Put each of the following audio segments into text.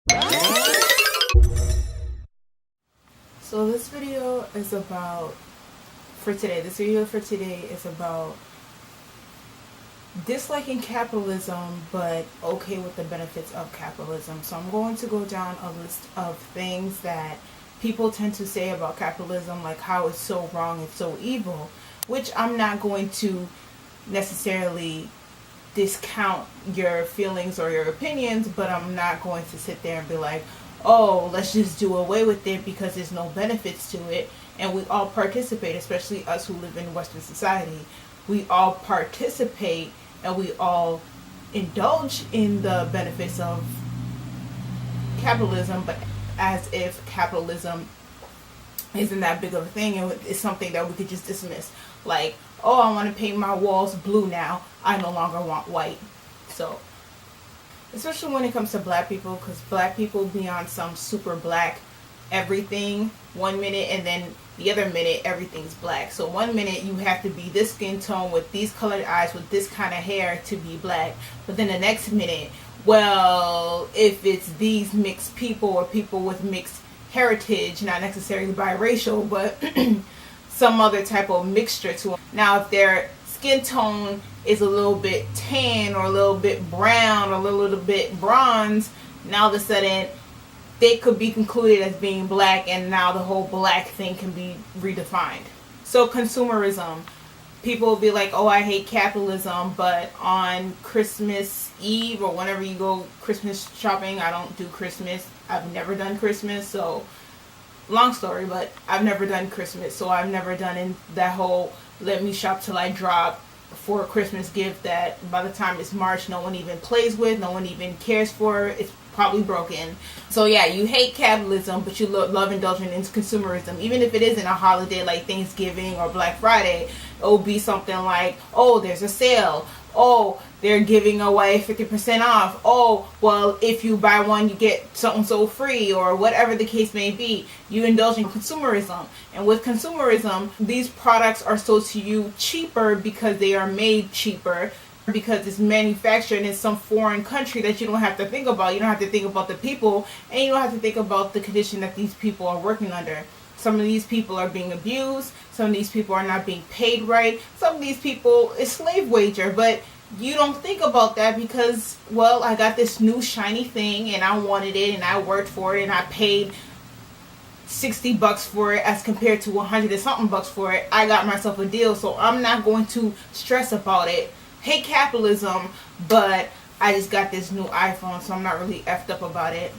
So this video is about, this video for today is about disliking capitalism but okay with the benefits of capitalism. So I'm going to go down a list of things that people tend to say about capitalism, like how it's so wrong, it's so evil, which I'm not going to necessarily discount your feelings or your opinions, but I'm not going to sit there and be like, oh, let's just do away with it because there's no benefits to it. And we all participate, especially us who live in Western society. We all participate and we all indulge in the benefits of capitalism, but as if capitalism isn't that big of a thing and it's something that we could just dismiss. Like, oh, I want to paint my walls blue now, I no longer want white. So especially when it comes to black people, because black people be on some super black everything one minute, and then the other minute everything's black. So one minute you have to be this skin tone with these colored eyes with this kind of hair to be black, but then the next minute, well, if it's these mixed people or people with mixed heritage, not necessarily biracial, but some other type of mixture to them. Now if their skin tone is a little bit tan or a little bit brown or a little bit bronze, now all of a sudden they could be concluded as being black, and now the whole black thing can be redefined. So consumerism, people will be like, oh, I hate capitalism, but on Christmas Eve or whenever you go Christmas shopping, I don't do Christmas, I've never done Christmas, so long story, but I've never done Christmas, so I've never done in that whole let me shop till I drop for a Christmas gift that by the time it's March no one even plays with, no one even cares for, it's probably broken. So yeah, you hate capitalism but you love indulging in consumerism. Even if it isn't a holiday like Thanksgiving or Black Friday, it will be something like, oh, there's a sale, oh, they're giving away 50% off, oh, well, if you buy one you get so free, or whatever the case may be. You indulge in consumerism, and with consumerism these products are sold to you cheaper because they are made cheaper, because it's manufactured in some foreign country that you don't have to think about. You don't have to think about the people, and you don't have to think about the condition that these people are working under. Some of these people are being abused, some of these people are not being paid right, some of these people is slave wager, but you don't think about that because, well, I got this new shiny thing and I wanted it and I worked for it and I paid $60 for it as compared to 100 and something bucks for it. I got myself a deal, so I'm not going to stress about it. Hate capitalism, but I just got this new iPhone, so I'm not really effed up about it.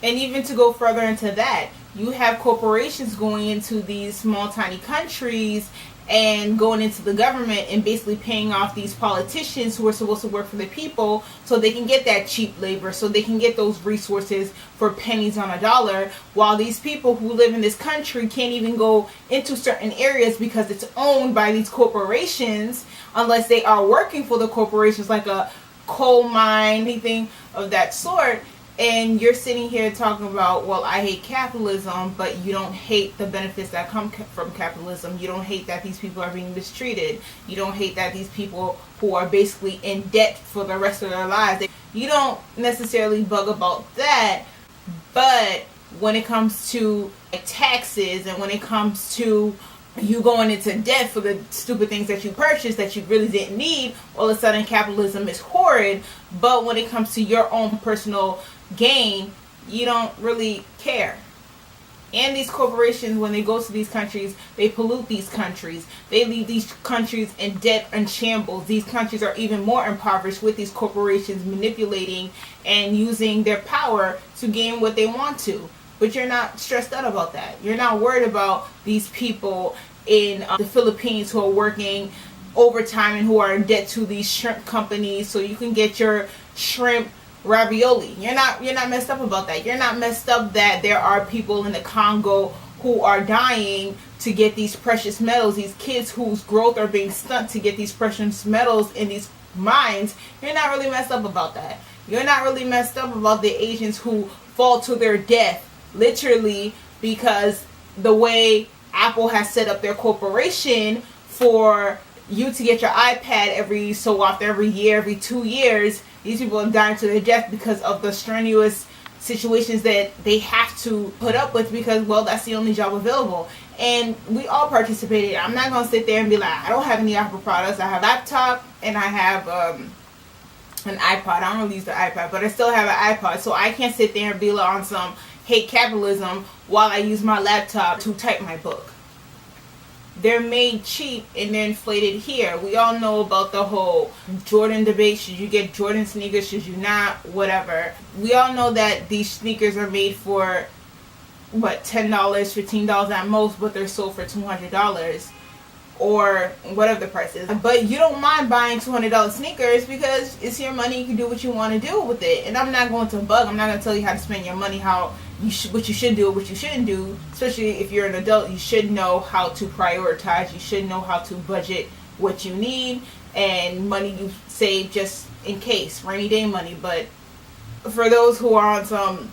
And even to go further into that, you have corporations going into these small tiny countries and going into the government and basically paying off these politicians who are supposed to work for the people so they can get that cheap labor, so they can get those resources for pennies on a dollar, while these people who live in this country can't even go into certain areas because it's owned by these corporations unless they are working for the corporations, like a coal mine, anything of that sort. And you're sitting here talking about, well, I hate capitalism, but you don't hate the benefits that come from capitalism. You don't hate that these people are being mistreated. You don't hate that these people who are basically in debt for the rest of their lives. You don't necessarily bug about that, but when it comes to taxes and when it comes to you going into debt for the stupid things that you purchased that you really didn't need, all of a sudden capitalism is horrid. But when it comes to your own personal gain, you don't really care. And these corporations, when they go to these countries, they pollute these countries. They leave these countries in debt and shambles. These countries are even more impoverished with these corporations manipulating and using their power to gain what they want to. But you're not stressed out about that. You're not worried about these people in the Philippines who are working overtime and who are in debt to these shrimp companies so you can get your shrimp ravioli. You're not messed up about that. You're not messed up that there are people in the Congo who are dying to get these precious metals, these kids whose growth are being stunted to get these precious metals in these mines. You're not really messed up about that. You're not really messed up about the Asians who fall to their death literally because the way Apple has set up their corporation for you to get your iPad every so often, every year, every 2 years. These people are dying to their death because of the strenuous situations that they have to put up with because, well, that's the only job available. And we all participated. I'm not going to sit there and be like, I don't have any Apple products. I have a laptop and I have an iPod. I don't really use the iPad, but I still have an iPod. So I can't sit there and be like on some hate capitalism while I use my laptop to type my book. They're made cheap and they're inflated here. We all know about the whole Jordan debate. Should you get Jordan sneakers? Should you not? Whatever. We all know that these sneakers are made for, what, $10, $15 at most, but they're sold for $200 or whatever the price is. But you don't mind buying $200 sneakers because it's your money. You can do what you want to do with it. And I'm not going to bug. I'm not going to tell you how to spend your money, what you should do, what you shouldn't do. Especially if you're an adult, you should know how to prioritize. You should know how to budget what you need and money you save just in case, rainy day money. But for those who are on some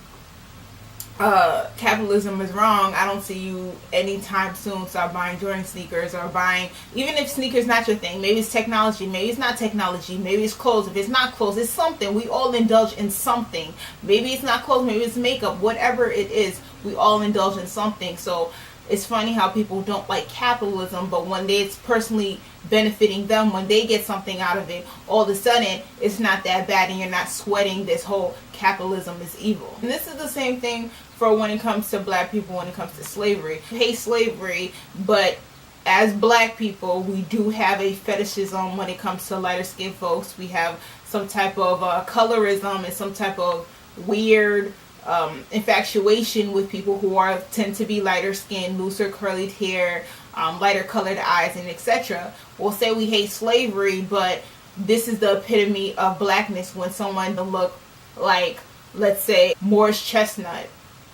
capitalism is wrong, I don't see you anytime soon start buying Jordan sneakers or buying, even if sneakers not your thing, maybe it's technology, maybe it's not technology, maybe it's clothes. If it's not clothes, it's something. We all indulge in something. Maybe it's not clothes, maybe it's makeup, whatever it is, we all indulge in something. So it's funny how people don't like capitalism, but when it's personally benefiting them, when they get something out of it, all of a sudden it's not that bad and you're not sweating this whole capitalism is evil. And this is the same thing for when it comes to black people, when it comes to slavery. We hate slavery, but as black people, we do have a fetishism when it comes to lighter skinned folks. We have some type of colorism and some type of weird infatuation with people who tend to be lighter skinned, looser curly hair, lighter colored eyes, and etc. We'll say we hate slavery, but this is the epitome of blackness when someone look like, let's say, Morris Chestnut,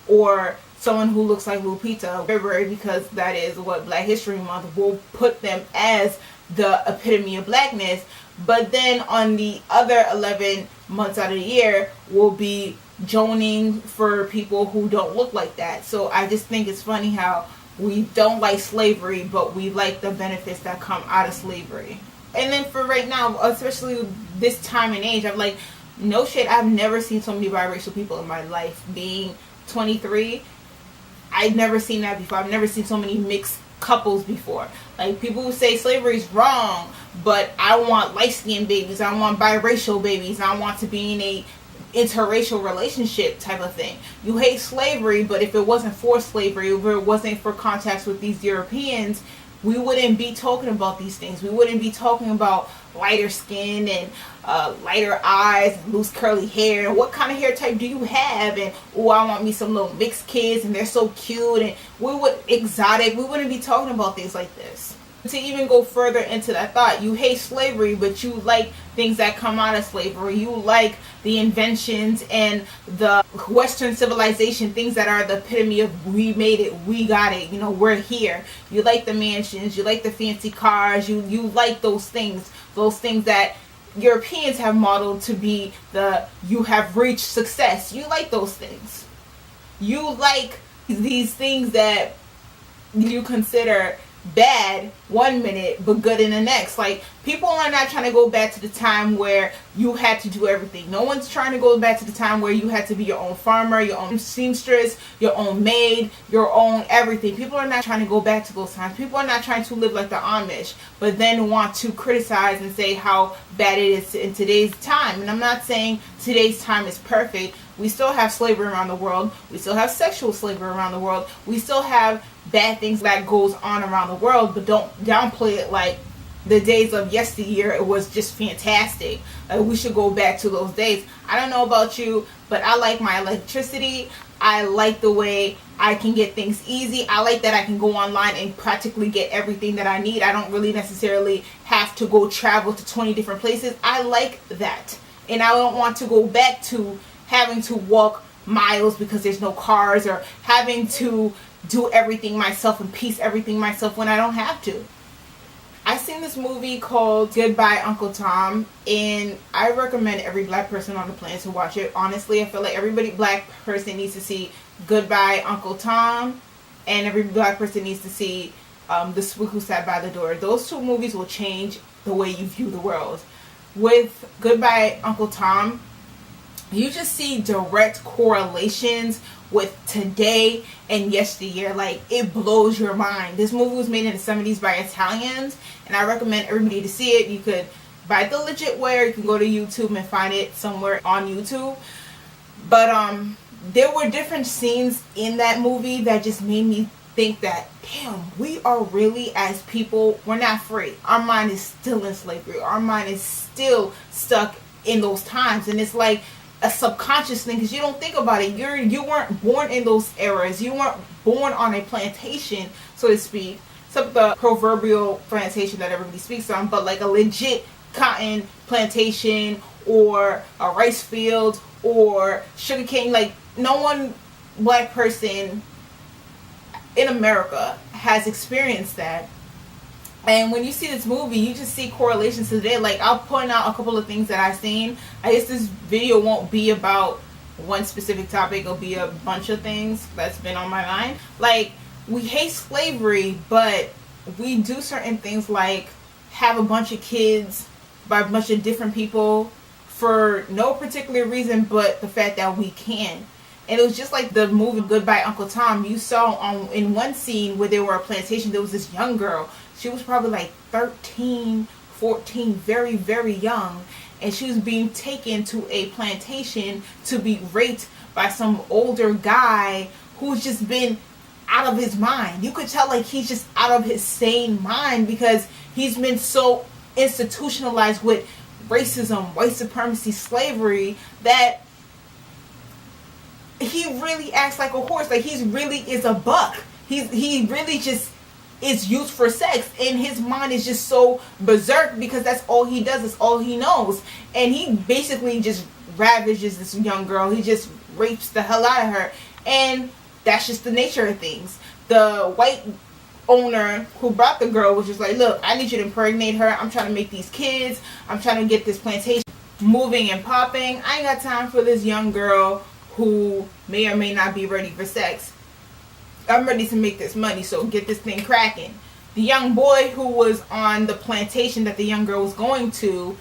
or someone who looks like Lupita, because that is what Black History Month will put them as, the epitome of blackness. But then on the other 11 months out of the year, we'll be joning for people who don't look like that. So I just think it's funny how we don't like slavery, but we like the benefits that come out of slavery. And then for right now, especially this time and age, I'm like, no shit, I've never seen so many biracial people in my life. Being 23, I've never seen that before. I've never seen so many mixed couples before. Like, people who say slavery is wrong, but I want light-skinned babies, I want biracial babies, I want to be in a interracial relationship type of thing. You hate slavery, but if it wasn't for slavery, if it wasn't for contacts with these Europeans, we wouldn't be talking about these things. We wouldn't be talking about lighter skin and lighter eyes, loose curly hair. What kind of hair type do you have? And oh, I want me some little mixed kids and they're so cute and we wouldn't be talking about things like this. To even go further into that thought, you hate slavery, but you like things that come out of slavery. You like the inventions and the Western civilization, things that are the epitome of we made it, we got it, we're here. You like the mansions, you like the fancy cars, you like those things that Europeans have modeled to be you have reached success. You like those things. You like these things that you consider bad one minute but good in the next. Like, people are not trying to go back to the time where you had to do everything. No one's trying to go back to the time where you had to be your own farmer, your own seamstress, your own maid, your own everything. People are not trying to go back to those times. People are not trying to live like the Amish, but then want to criticize and say how bad it is in today's time. And I'm not saying today's time is perfect. We still have slavery around the world. We still have sexual slavery around the world. We still have bad things that goes on around the world, but don't downplay it like the days of yesteryear, it was just fantastic. We should go back to those days. I don't know about you, but I like my electricity. I like the way I can get things easy. I like that I can go online and practically get everything that I need. I don't really necessarily have to go travel to 20 different places. I like that. And I don't want to go back to having to walk miles because there's no cars, or having to do everything myself and piece everything myself when I don't have to. I seen this movie called Goodbye Uncle Tom, and I recommend every black person on the planet to watch it. Honestly, I feel like every black person needs to see Goodbye Uncle Tom, and every black person needs to see The Spook Who Sat by the Door. Those two movies will change the way you view the world. With Goodbye Uncle Tom, you just see direct correlations with today and yesteryear. Like, it blows your mind. This movie was made in the 70s by Italians, and I recommend everybody to see it. You could buy it the legit way, or you can go to YouTube and find it somewhere on YouTube. But there were different scenes in that movie that just made me think that, damn, we are really, as people, we're not free. Our mind is still in slavery. Our mind is still stuck in those times. And it's like a subconscious thing, because you don't think about it. You weren't born in those eras. You weren't born on a plantation, so to speak. Except the proverbial plantation that everybody speaks on, but like a legit cotton plantation or a rice field or sugarcane. Like, no one black person in America has experienced that. And when you see this movie, you just see correlations to today. Like, I'll point out a couple of things that I've seen. I guess this video won't be about one specific topic. It'll be a bunch of things that's been on my mind. Like, we hate slavery, but we do certain things like have a bunch of kids by a bunch of different people for no particular reason but the fact that we can. And it was just like the movie Goodbye Uncle Tom. You saw in one scene where they were a plantation, there was this young girl. She was probably like 13, 14, very, very young. And she was being taken to a plantation to be raped by some older guy who's just been out of his mind. You could tell, like, he's just out of his sane mind, because he's been so institutionalized with racism, white supremacy, slavery, that he really acts like a horse. Like, he really is a buck. He really just is used for sex, and his mind is just so berserk because that's all he does. It's all he knows. And he basically just ravages this young girl. He just rapes the hell out of her, and that's just the nature of things. The white owner who brought the girl was just like, look, I need you to impregnate her. I'm trying to make these kids. I'm trying to get this plantation moving and popping. I ain't got time for this young girl who may or may not be ready for sex. I'm ready to make this money, so get this thing cracking. The young boy who was on the plantation that the young girl was going to,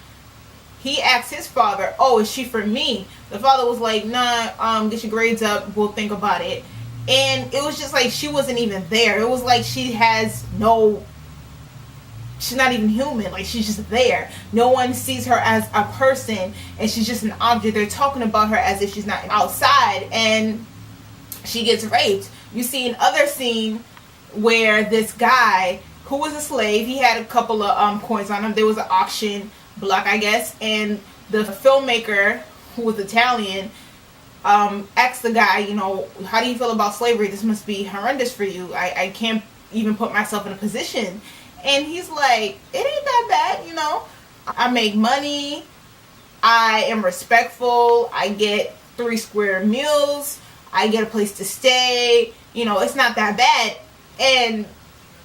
he asked his father, oh, is she for me? The father was like, nah, get your grades up, we'll think about it. And it was just like she wasn't even there. It was like she's not even human. Like, she's just there. No one sees her as a person, and she's just an object. They're talking about her as if she's not outside, and she gets raped. You see another scene where this guy who was a slave, he had a couple of coins on him. There was an auction block, I guess, and the filmmaker, who was Italian, asked the guy, you know, how do you feel about slavery? This must be horrendous for you. I can't even put myself in a position. And he's like, it ain't that bad, you know. I make money. I am respectful. I get 3 square meals. I get a place to stay. You know, it's not that bad. And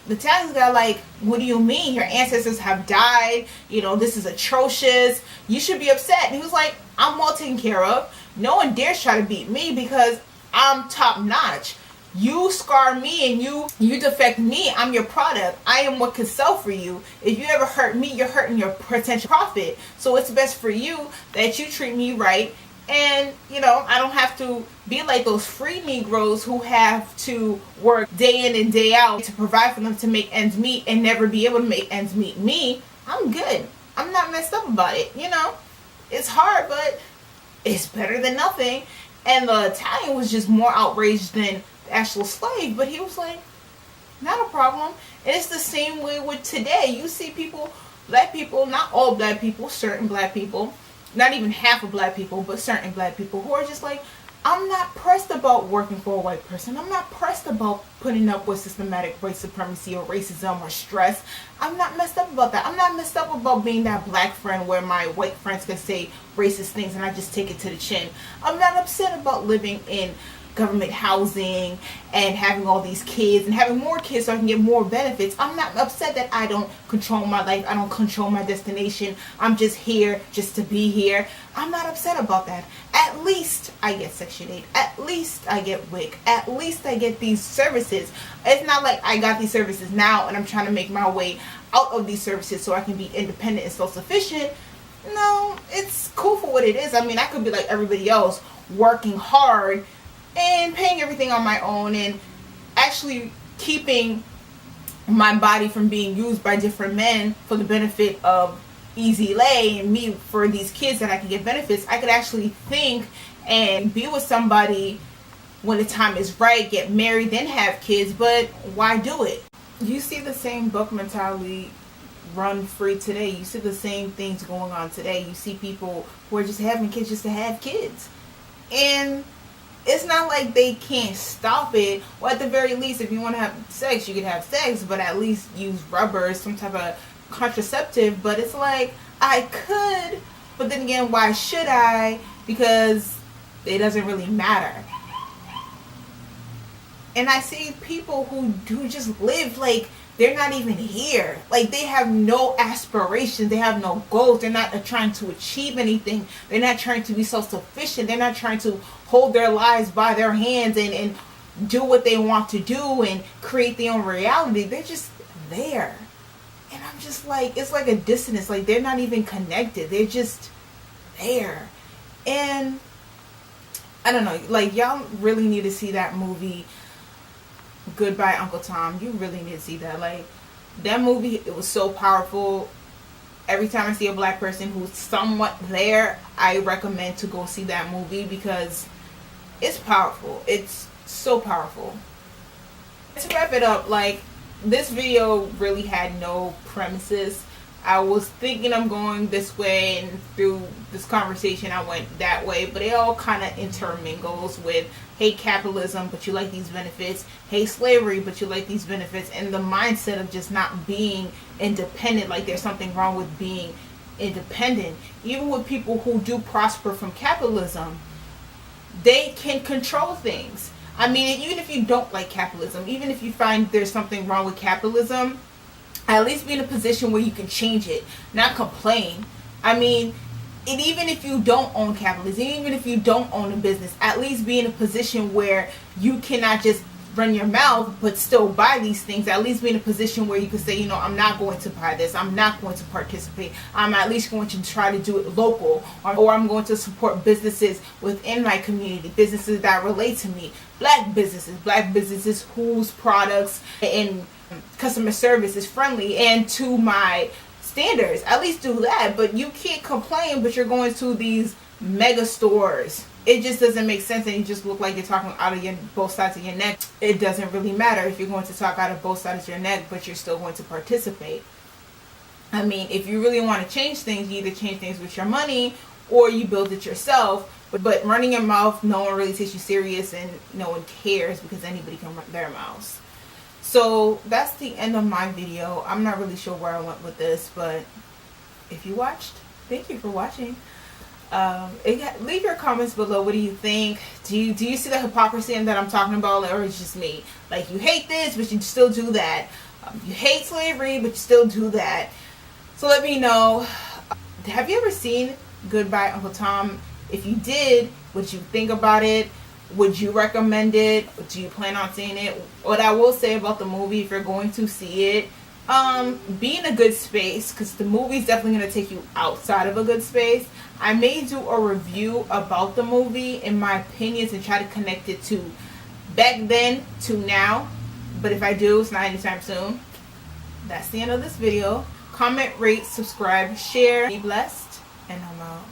the Italians got like, what do you mean? Your ancestors have died. You know, this is atrocious. You should be upset. And he was like, I'm well taken care of. No one dares try to beat me because I'm top notch. You scar me and you defect me, I'm your product. I am what can sell for you. If you ever hurt me, you're hurting your potential profit. So it's best for you that you treat me right. And, you know, I don't have to be like those free Negroes who have to work day in and day out to provide for them to make ends meet and never be able to make ends meet. Me, I'm good. I'm not messed up about it, you know. It's hard, but it's better than nothing. And the Italian was just more outraged than the actual slave, but he was like, not a problem. And it's the same way with today. You see people, black people, not all black people, certain black people, not even half of black people, but certain black people who are just like, I'm not pressed about working for a white person. I'm not pressed about putting up with systematic white supremacy or racism or stress. I'm not messed up about that. I'm not messed up about being that black friend where my white friends can say racist things and I just take it to the chin. I'm not upset about living in government housing and having all these kids and having more kids so I can get more benefits. I'm not upset that I don't control my life. I don't control my destination. I'm just here just to be here. I'm not upset about that. At least I get Section 8. At least I get WIC. At least I get these services. It's not like I got these services now and I'm trying to make my way out of these services so I can be independent and self-sufficient. no, it's cool for what it is. I mean, I could be like everybody else, working hard and paying everything on my own and actually keeping my body from being used by different men for the benefit of easy lay and me for these kids that I can get benefits. I could actually think and be with somebody when the time is right, get married, then have kids, but why do it? You see the same book mentality run free today. You see the same things going on today. You see people who are just having kids just to have kids. And it's not like they can't stop it. Well, at the very least, if you want to have sex, you can have sex, but at least use rubber, some type of contraceptive. But it's like, I could, but then again, why should I? Because it doesn't really matter. And I see people who just live like they're not even here. Like, they have no aspirations. They have no goals. They're not trying to achieve anything. They're not trying to be self-sufficient. They're not trying to hold their lives by their hands and do what they want to do and create their own reality. They're just there. And I'm just like, it's like a dissonance. Like, they're not even connected. They're just there. And I don't know. Like, y'all really need to see that movie, Goodbye Uncle Tom. You really need to see that. Like, that movie, it was so powerful. Every time I see a black person who's somewhat there, I recommend to go see that movie because it's powerful. It's so powerful. To wrap it up, like, this video really had no premises. I was thinking I'm going this way, and through this conversation I went that way, but it all kind of intermingles with hate capitalism, but you like these benefits, hate slavery, but you like these benefits, and the mindset of just not being independent, like there's something wrong with being independent. Even with people who do prosper from capitalism, they can control things. I mean, even if you don't like capitalism, even if you find there's something wrong with capitalism, at least be in a position where you can change it, not complain. I mean, and even if you don't own capitalism, even if you don't own a business, at least be in a position where you cannot just run your mouth but still buy these things. At least be in a position where you can say, you know, I'm not going to buy this, I'm not going to participate, I'm at least going to try to do it local, or I'm going to support businesses within my community, businesses that relate to me, black businesses whose products and customer service is friendly and to my standards. At least do that. But you can't complain, but you're going to these mega stores. It just doesn't make sense, and you just look like you're talking out of both sides of your neck. It doesn't really matter if you're going to talk out of both sides of your neck, but you're still going to participate. I mean, if you really want to change things, you either change things with your money or you build it yourself. But running your mouth, no one really takes you serious, and no one cares because anybody can run their mouths. So that's the end of my video. I'm not really sure where I went with this, but if you watched, thank you for watching. Leave your comments below. What do you think? Do you see the hypocrisy in that I'm talking about, or it's just me? Like, you hate this, but you still do that. You hate slavery, but you still do that. So let me know. Have you ever seen Goodbye Uncle Tom? If you did, what you think about it? Would you recommend it? Do you plan on seeing it? What I will say about the movie, if you're going to see it, be in a good space, because the movie's definitely going to take you outside of a good space. I may do a review about the movie in my opinions and try to connect it to back then to now. But if I do, it's not anytime soon. That's the end of this video. Comment, rate, subscribe, share. Be blessed, and I'm out.